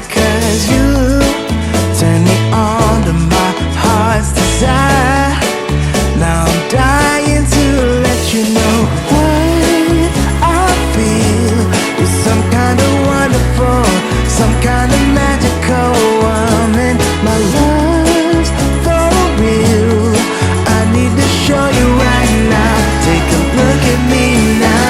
because you turn me on to my heart's desire. Now I'm dying to let you know what I feel. You're some kind of wonderful, some kind of magical woman. My love's for real. I need to show you right now. Take a look at me now.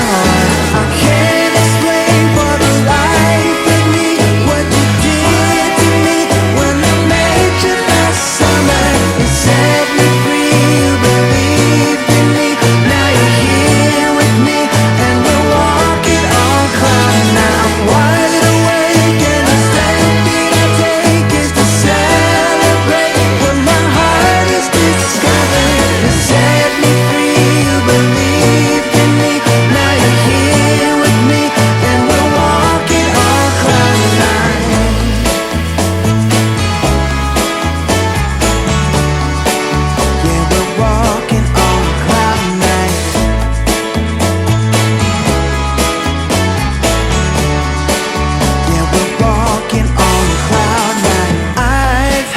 I can't explain for the life of me what you did to me when I met you last summer. You set me free, you believed in me. Now you're here with me and we're walking on cloud nine. I'm wide awake and the step that I take is to celebrate what my heart is discovering. You set me free, you believed in me. Now you're here with me and we're walking on cloud nine. Yeah, we're walking on cloud nine. Yeah, we're walking on cloud nine. I've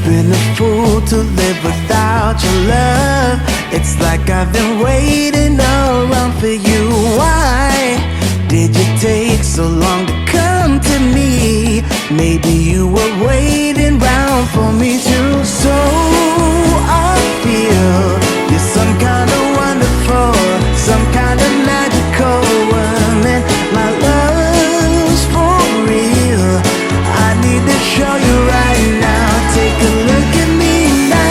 been a fool to live without your love. It's like I've been waiting around for you. Why did you take so long to come to me? Maybe you were waiting round for me too. So I feel you're some kind of wonderful, some kind of magical woman. My love's for real. I need to show you right now. Take a look at me now.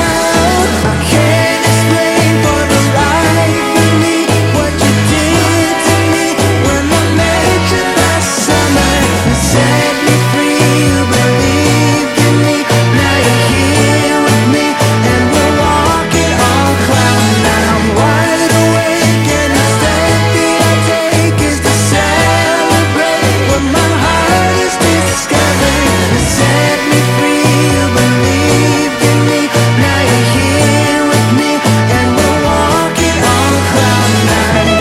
I can't explain for the life of me what you did to me when I met you last summer. You set me free, you believed in me. Now you're here with me and we're walking on cloud nine. I'm wide awake and the step that I take is to celebrate what my heart is discovering. You set me free, you believed in me. Now you're here with me and we're walking on cloud nine.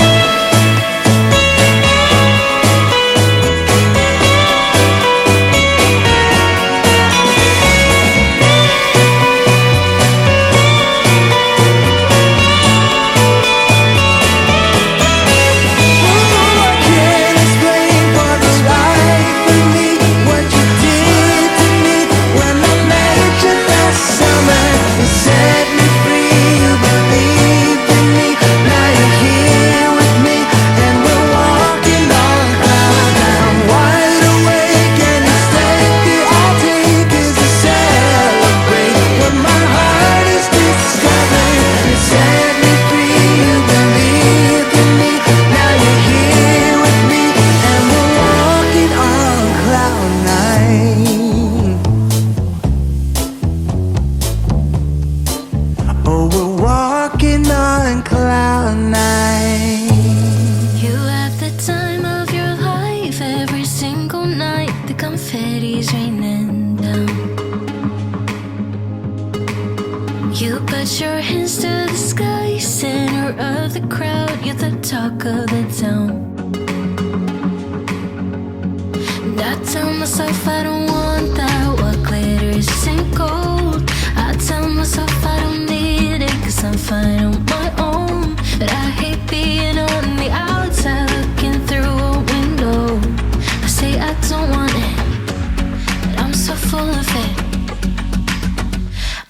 I can't explain for the life of me what you did to me when I met you last summer. You set me free, you believed in me. Now you're here with me and we're walking on cloud nine. I'm wide awake and the step that I take is to celebrate what my heart is discovering. You set me free, you believed in me. Now you're here with me and we're walking on cloud nine. Oh, we're walking on cloud nine. You have the time of your life every single night. The confetti's raining down. You put your hands to the sky, center of the crowd. You're the talk of the town. And I tell myself I don't want that. What glitters isn't gold. I tell myself I don't need it, 'cause I'm fine on my own. But I hate being on the outside looking through a window. I say I don't want it, but I'm so full of it.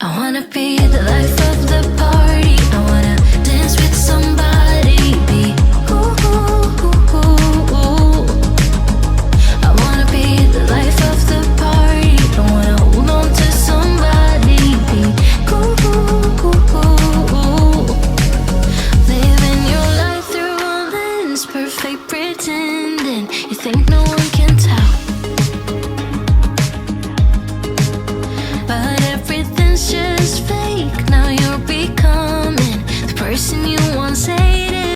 I wanna be the life of the party. I wanna dance with somebody. Be ooh, ooh, ooh, ooh, ooh. I wanna be the life of the party. I wanna hold on to somebody. Be ooh, ooh, ooh, ooh, ooh. Living your life through a lens, perfect pretending. You think no one